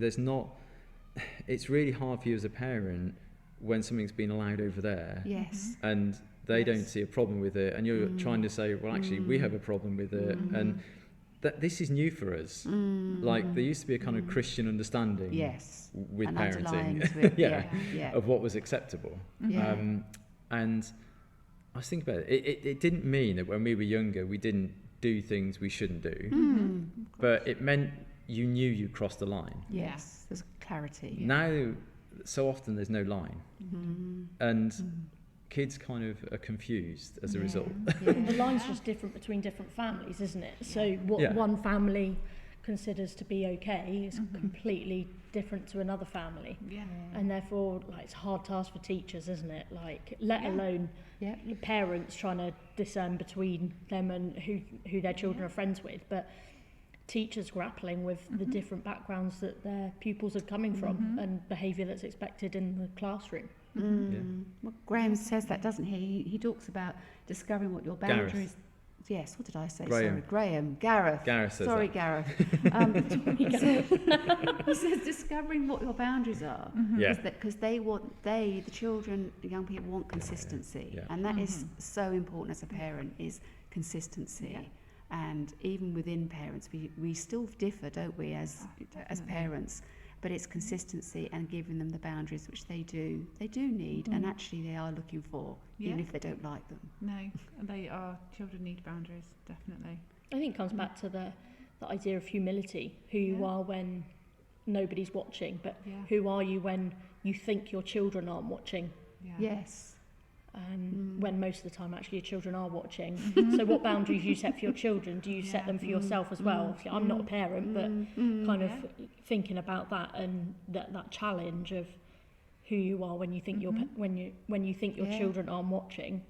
it's really hard for you as a parent when something's been allowed over there. Yes. And they don't see a problem with it, and you're trying to say, well, actually, we have a problem with it, and this is new for us. Like, there used to be a kind of Christian understanding Yes. with And parenting, underlying to it, yeah. of what was acceptable. Yeah. And I was thinking about it. It didn't mean that when we were younger, we didn't do things we shouldn't do, but it meant you knew you crossed the line. Yes. There's clarity. Now, so often there's no line, and kids kind of are confused as a result. The line's just different between different families, isn't it? So what one family considers to be okay is completely different to another family. Yeah. And therefore, like, it's a hard task for teachers, isn't it? Like, let alone parents trying to discern between them and who their children are friends with, but teachers grappling with the different backgrounds that their pupils are coming from and behaviour that's expected in the classroom. Well, Graham says that, doesn't he? He talks about discovering what your Gareth. boundaries. Yes, what did I say? Graham. Sorry, Graham. Gareth. Gareth says Sorry, that. Gareth. He says discovering what your boundaries are. Yeah. Because the children, the young people want consistency. Yeah. And that is so important as a parent, is consistency. Yeah. And even within parents, we still differ, don't we, as parents? But it's consistency and giving them the boundaries which they do need, and actually they are looking for, even Yeah. if they don't like them. No, children need boundaries, definitely. I think it comes back to the idea of humility, who you are when nobody's watching, but who are you when you think your children aren't watching, Yeah. Yes. when most of the time actually your children are watching. So what boundaries you set for your children, do you set them for yourself as well? Obviously, I'm not a parent, but kind of thinking about that and that challenge of who you are when you think when you think your children aren't watching,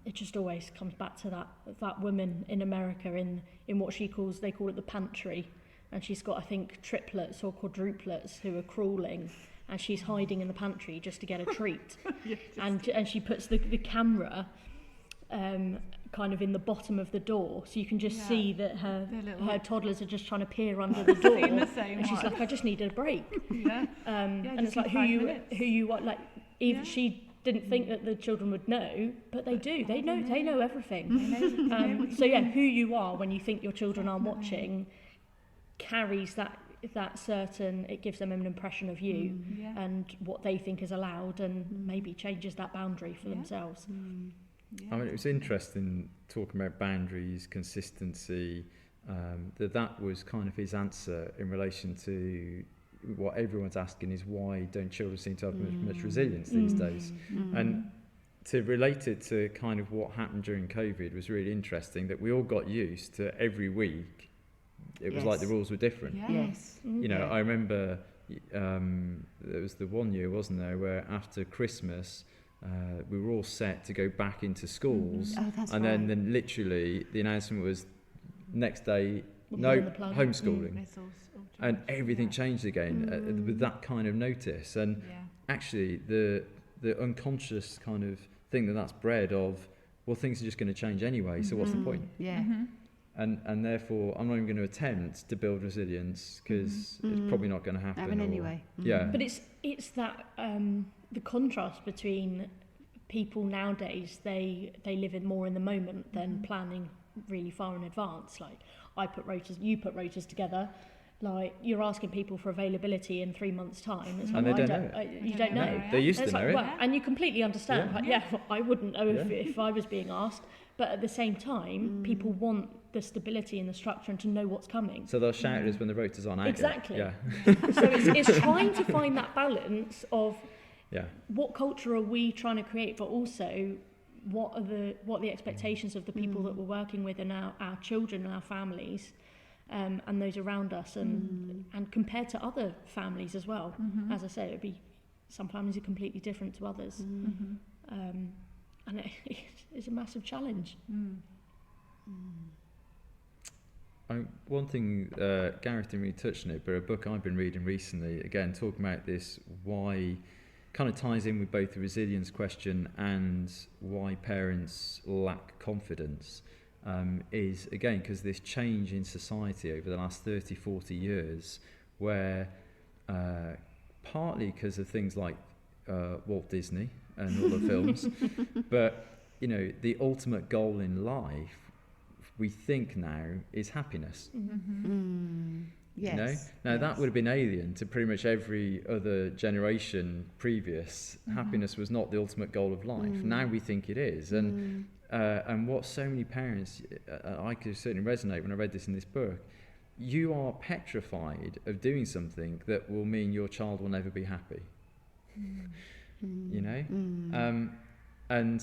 it just always comes back to that woman in America in what they call it the pantry, and she's got, I think, triplets or quadruplets who are crawling, and she's hiding in the pantry just to get a treat. And she puts the camera kind of in the bottom of the door, so you can just see that her toddlers are just trying to peer under the door, and she's like, I just need a break. And it's like who you are, like, even she didn't think that the children would know, but they do. They know everything. So yeah, who you are when you think your children aren't watching carries that certain, it gives them an impression of you and what they think is allowed, and maybe changes that boundary for themselves. I mean, it was interesting talking about boundaries, consistency, that was kind of his answer in relation to what everyone's asking is, why don't children seem to have much resilience these days? And to relate it to kind of what happened during COVID was really interesting, that we all got used to every week. It was like the rules were different. You know, I remember there was the one year, wasn't there, where after Christmas, we were all set to go back into schools, then literally the announcement was next day, no homeschooling, and everything changed again with that kind of notice. And actually the unconscious kind of thing that's bred of, well, things are just going to change anyway, so what's the point? And therefore I'm not even going to attempt to build resilience, because it's probably not going to happen anyway. But it's that the contrast between people nowadays, they live in more in the moment than planning really far in advance. Like, you put rotas together, like you're asking people for availability in 3 months' time. It's like, and they don't know. You don't know. They used to know it. Well, and you completely understand. I wouldn't know if I was being asked. But at the same time, people want the stability and the structure and to know what's coming. So they'll shout at us when the rota's on. Exactly. So it's trying to find that balance of what culture are we trying to create, but also what are the expectations of the people that we're working with, and our children and our families, and those around us, and compared to other families as well. As I say, some families are completely different to others. And it's a massive challenge. One thing, Gareth didn't really touch on it, but a book I've been reading recently, again, talking about this, why, kind of ties in with both the resilience question and why parents lack confidence, is, again, because this change in society over the last 30, 40 years, where partly because of things like Walt Disney and all the films, but you know, the ultimate goal in life, we think now, is happiness. Yes. You know? Now that would have been alien to pretty much every other generation previous. Happiness was not the ultimate goal of life. Now we think it is, and what so many parents, I could certainly resonate when I read this in this book. You are petrified of doing something that will mean your child will never be happy. You know, and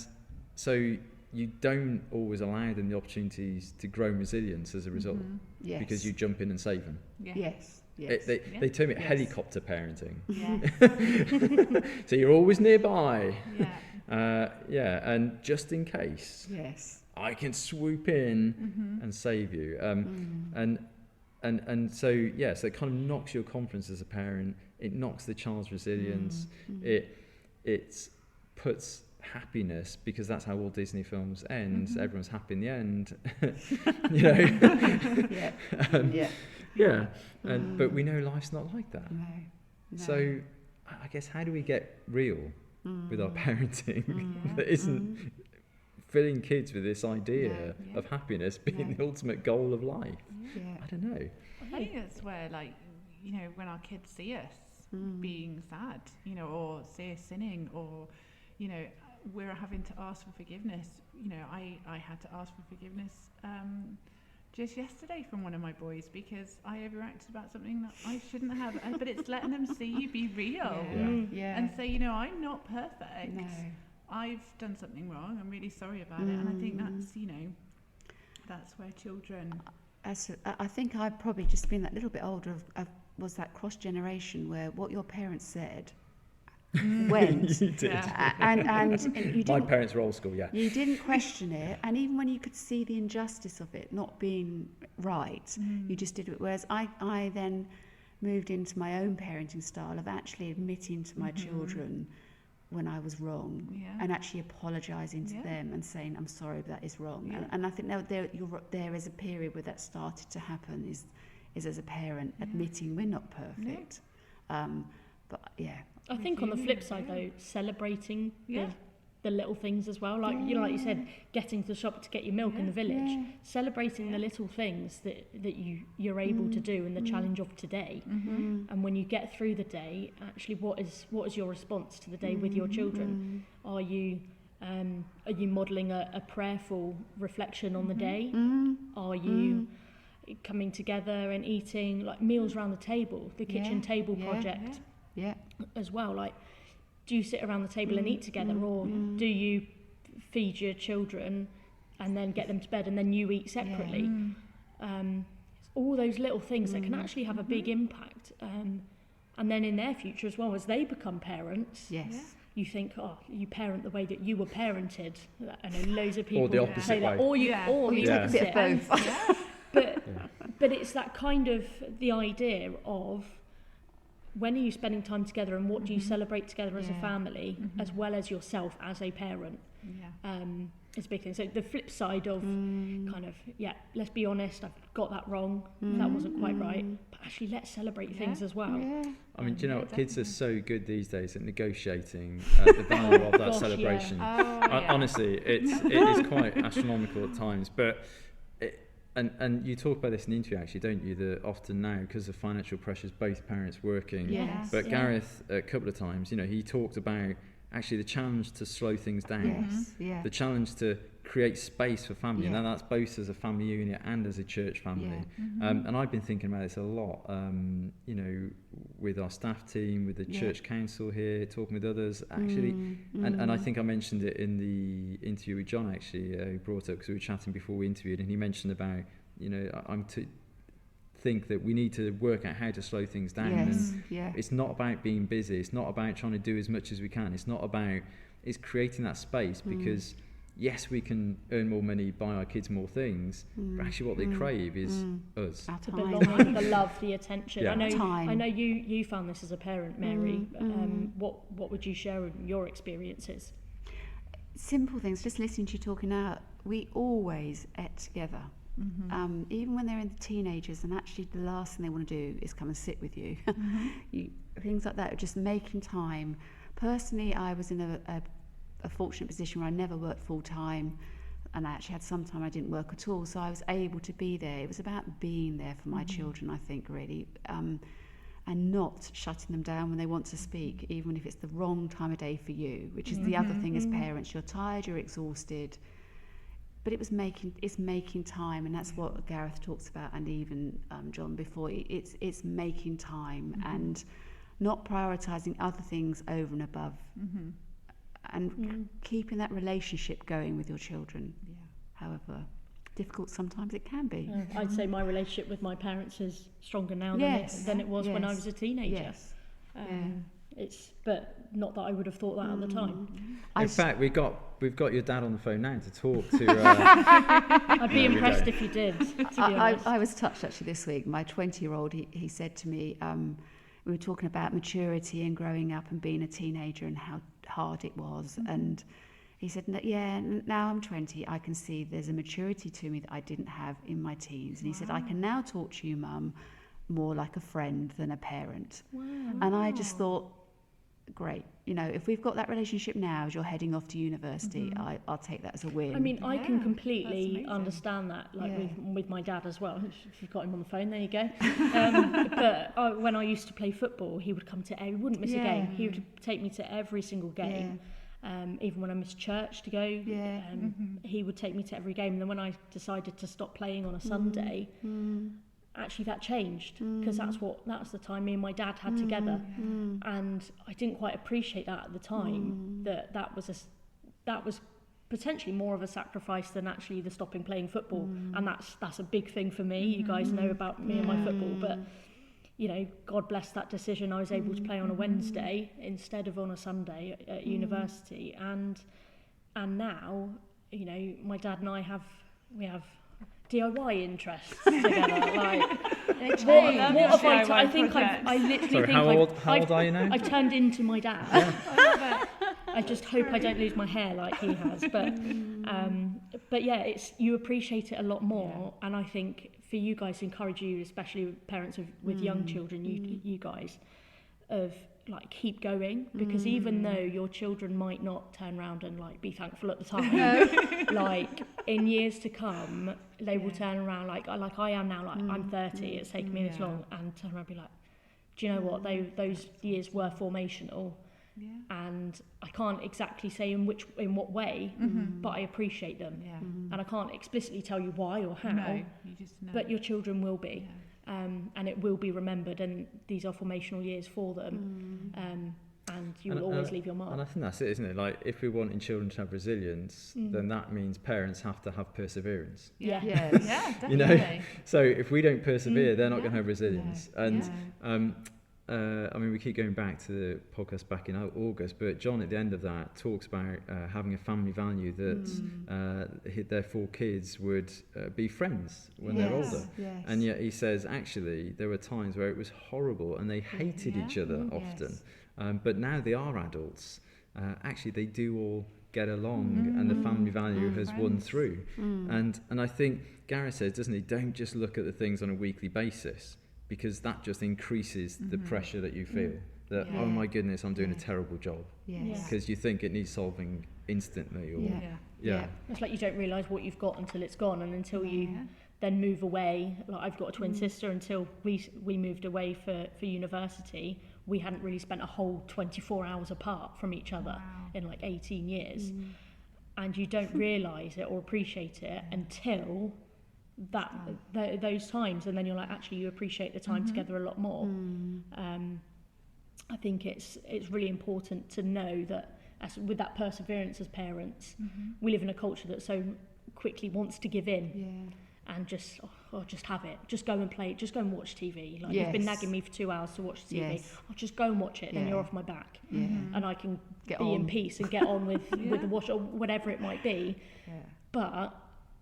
so you don't always allow them the opportunities to grow resilience as a result, because you jump in and save them. They term it helicopter parenting. So you're always nearby. And just in case, I can swoop in and save you. And so so it kind of knocks your confidence as a parent. It knocks the child's resilience. It puts happiness, because that's how all Disney films end. Everyone's happy in the end. You know. But we know life's not like that. No. So I guess, how do we get real with our parenting that isn't filling kids with this idea of happiness being the ultimate goal of life? I don't know. I think that's where, like, you know, when our kids see us being sad, you know, or see us sinning, or, you know, we're having to ask for forgiveness. You know, I had to ask for forgiveness just yesterday from one of my boys, because I overreacted about something that I shouldn't have. But it's letting them see you be real and say, you know, I'm not perfect. No. I've done something wrong. I'm really sorry about it. And I think that's, you know, that's where children... I think I've probably just been that little bit older of was that cross generation where what your parents said went. You did. And you My didn't, parents were old school, yeah. you didn't question it, and even when you could see the injustice of it not being right, you just did it. Whereas I then moved into my own parenting style of actually admitting to my children when I was wrong, and actually apologising to them and saying, I'm sorry, that is wrong. And I think there is a period where that started to happen, is as a parent admitting we're not perfect. But yeah. I think on the flip side though, celebrating the little things as well, like like you said, getting to the shop to get your milk in the village, celebrating the little things that you're able to do in the challenge of today. And when you get through the day, actually what is your response to the day with your children? Are you modeling a prayerful reflection on the day? Are you coming together and eating like meals around the table, the kitchen table project as well? Like, do you sit around the table and eat together, or do you feed your children and then get them to bed and then you eat separately? All those little things that can actually have a big impact, and then in their future as well, as they become parents, you think, oh, you parent the way that you were parented. I know loads of people Or the opposite say that, way. or the opposite. Both. But it's that kind of the idea of, when are you spending time together, and what do you celebrate together as a family, as well as yourself as a parent? It's a big thing. So the flip side of kind of, let's be honest, I've got that wrong, that wasn't quite right, but actually let's celebrate things as well. I mean, do you know what? Kids are so good these days at negotiating the value of that celebration. Honestly, it is quite astronomical at times. But and you talk about this in the interview, actually, don't you? That often now, because of financial pressures, both parents working. Yes. But Gareth, a couple of times, he talked about actually the challenge to slow things down. The challenge to create space for family, and that's both as a family unit and as a church family. And I've been thinking about this a lot, with our staff team, with the church council here, talking with others, actually. And I think I mentioned it in the interview with John, actually, who brought up, because we were chatting before we interviewed, and he mentioned about, I'm to think that we need to work out how to slow things down. And it's not about being busy. It's not about trying to do as much as we can. It's creating that space, because yes, we can earn more money, buy our kids more things, but actually what they crave is us. The belonging, the love, the attention. I know you found this as a parent, Mary. What would you share in your experiences? Simple things, just listening to you talking out, we always ate together. Even when they're in the teenagers, and actually the last thing they want to do is come and sit with you. Things like that, just making time. Personally, I was in a fortunate position where I never worked full time, and I actually had some time I didn't work at all, so I was able to be there. It was about being there for my children, I think, really, and not shutting them down when they want to speak, even if it's the wrong time of day for you, which is the other thing as parents. You're tired, you're exhausted, but it's making time, and that's what Gareth talks about, and even John before. It's making time and not prioritising other things over and above, and keeping that relationship going with your children. However difficult sometimes it can be. I'd say my relationship with my parents is stronger now than it was when I was a teenager. But not that I would have thought that at the time. In fact, we've got your dad on the phone now to talk to. I'd be impressed if you did. To be honest. I was touched actually this week. My 20-year-old, he said to me, we were talking about maturity and growing up and being a teenager and how hard it was, and he said, now I'm 20, I can see there's a maturity to me that I didn't have in my teens. And he said, I can now talk to you, Mum, more like a friend than a parent. And I just thought, great, if we've got that relationship now as you're heading off to university, I'll take that as a win. I mean, I can completely understand that, with my dad as well. If you've got him on the phone, there you go. But when I used to play football, he would come to he wouldn't miss a game. He would take me to every single game. Even when I missed church to go, he would take me to every game. And then when I decided to stop playing on a Sunday, actually that changed, because that's the time me and my dad had together, and I didn't quite appreciate that at the time, that was potentially more of a sacrifice than actually the stopping playing football, and that's a big thing for me. You guys know about me and my football, but you know, God bless that decision. I was able to play on a Wednesday instead of on a Sunday at university, and now, you know, my dad and I have DIY interests together. Like, what have I? I think I literally Sorry, think how old are you now? I've turned into my dad. I love it. I just hope I don't lose my hair like he has. But yeah, it's, you appreciate it a lot more, and I think for you guys to encourage you, especially parents with young children, you guys, of like keep going, because even though your children might not turn around and like be thankful at the time, like in years to come, they will turn around like I am now. Like I'm 30, it's taken me this long, and turn around and be like, do you know what? Those years were formational. Yeah. And I can't exactly say in what way, but I appreciate them. Yeah. And I can't explicitly tell you why or how, No, you just know. but your children will be, and it will be remembered, and these are formational years for them, and you will always leave your mark. And I think that's it, isn't it? Like, if we're wanting children to have resilience, then that means parents have to have perseverance. Yeah. Yes. Yeah, definitely. You know, so if we don't persevere, they're not going to have resilience. And I mean, we keep going back to the podcast back in August, but John at the end of that talks about having a family value that their 4 kids would be friends when they're older. Yes. And yet he says, actually, there were times where it was horrible and they hated each other often. But now they are adults. Actually, they do all get along, and the family value has won through. And I think Gareth says, doesn't he, don't just look at the things on a weekly basis, because that just increases the pressure that you feel. That, oh my goodness, I'm doing a terrible job. Yes. Because you think it needs solving instantly. Or, Yeah. It's like you don't realise what you've got until it's gone, and until you then move away. Like I've got a twin sister. Until we moved away for university, we hadn't really spent a whole 24 hours apart from each other in like 18 years. And you don't realise it or appreciate it until those times, and then you're like, actually you appreciate the time together a lot more. I think it's really important to know that with that perseverance as parents, we live in a culture that so quickly wants to give in and just have it, just go and play, just go and watch TV. Like you've been nagging me for 2 hours to watch TV, I'll just go and watch it, then you're off my back, and I can be in peace and get on with the watch or whatever it might be. But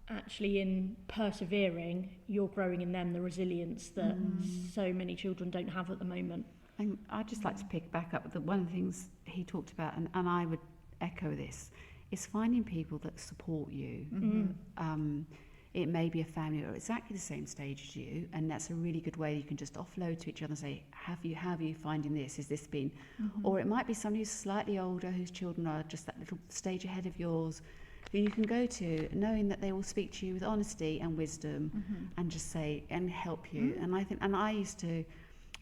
actually in persevering, you're growing in them the resilience that so many children don't have at the moment. And I'd just like to pick back up that one of the things he talked about, and I would echo this, is finding people that support you. It may be a family or exactly the same stage as you, and that's a really good way you can just offload to each other and say, how are you finding this? Has this been? Or it might be somebody who's slightly older, whose children are just that little stage ahead of yours, who you can go to, knowing that they will speak to you with honesty and wisdom, and just say, and help you. And I think, and I used to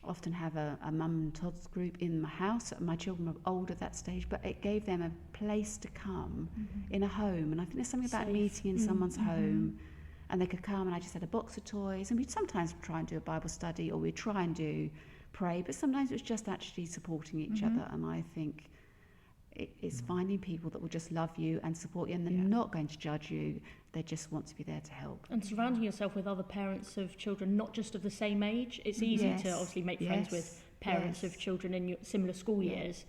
often have a mum and Todd's group in my house. My children were older at that stage, but it gave them a place to come in a home. And I think there's something about meeting in someone's home, and they could come, and I just had a box of toys, and we'd sometimes try and do a Bible study, or we'd try and pray, but sometimes it was just actually supporting each other. And I think it's finding people that will just love you and support you, and they're not going to judge you. They just want to be there to help. And surrounding yourself with other parents of children, not just of the same age. It's easy to obviously make friends with parents of children in your similar school years,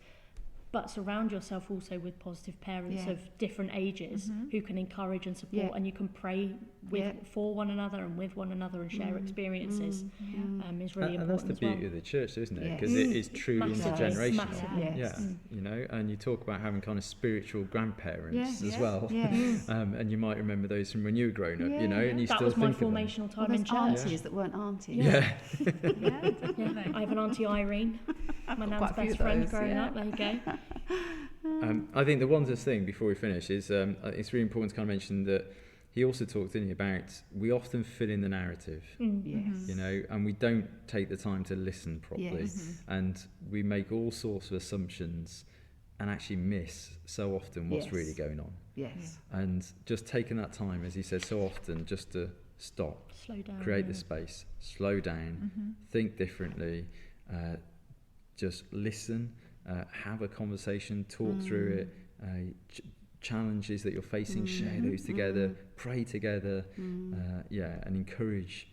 but surround yourself also with positive parents of different ages who can encourage and support, and you can pray for one another and with one another and share experiences. Is really and important. that's the as well. beauty of the church, isn't it? Because it is truly intergenerational. Massively. You know, and you talk about having kind of spiritual grandparents as well. And you might remember those from when you were growing up, you know, and you that still was my think of them. formational time Well, in those church. aunties that weren't aunties. Yeah. I have an auntie Irene, my nan's best friend growing up. There you go. I think the one other thing before we finish is it's really important to kind of mention that he also talked, didn't he, about we often fill in the narrative, you know, and we don't take the time to listen properly, and we make all sorts of assumptions and actually miss so often what's really going on. And just taking that time, as he said so often, just to stop, Slow down. create the space, slow down, think differently, just listen, have a conversation, talk through it, challenges that you're facing, share those together, pray together, and encourage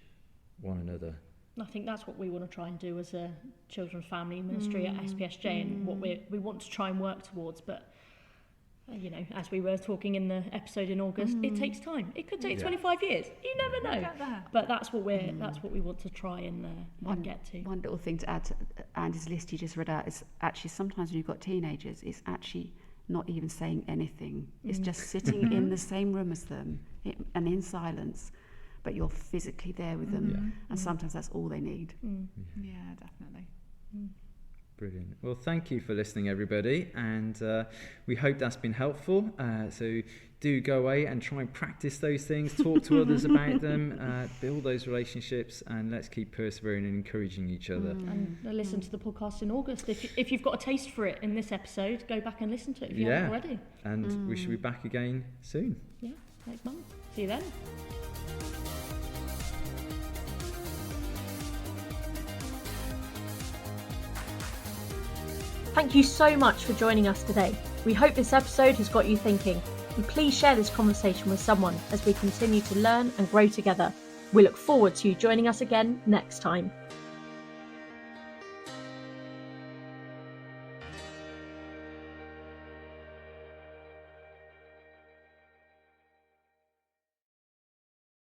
one another. I think that's what we want to try and do as a children's family ministry at SPSJ, and what we want to try and work towards. But you know, as we were talking in the episode in August, it takes time. It could take 25 years. You never know. Get there. But that's what we want to try and get to. One little thing to add to Andy's list he just read out is actually sometimes when you've got teenagers, it's actually not even saying anything. It's just sitting in the same room as them and in silence, but you're physically there with them, and sometimes that's all they need. Yeah, definitely. Brilliant. Well, thank you for listening, everybody, and we hope that's been helpful. So do go away and try and practice those things, talk to others about them, build those relationships, and let's keep persevering and encouraging each other. And listen to the podcast in August. If you've got a taste for it in this episode, go back and listen to it if you haven't already. And we should be back again soon. Yeah, next month. See you then. Thank you so much for joining us today. We hope this episode has got you thinking, and please share this conversation with someone as we continue to learn and grow together. We look forward to you joining us again next time.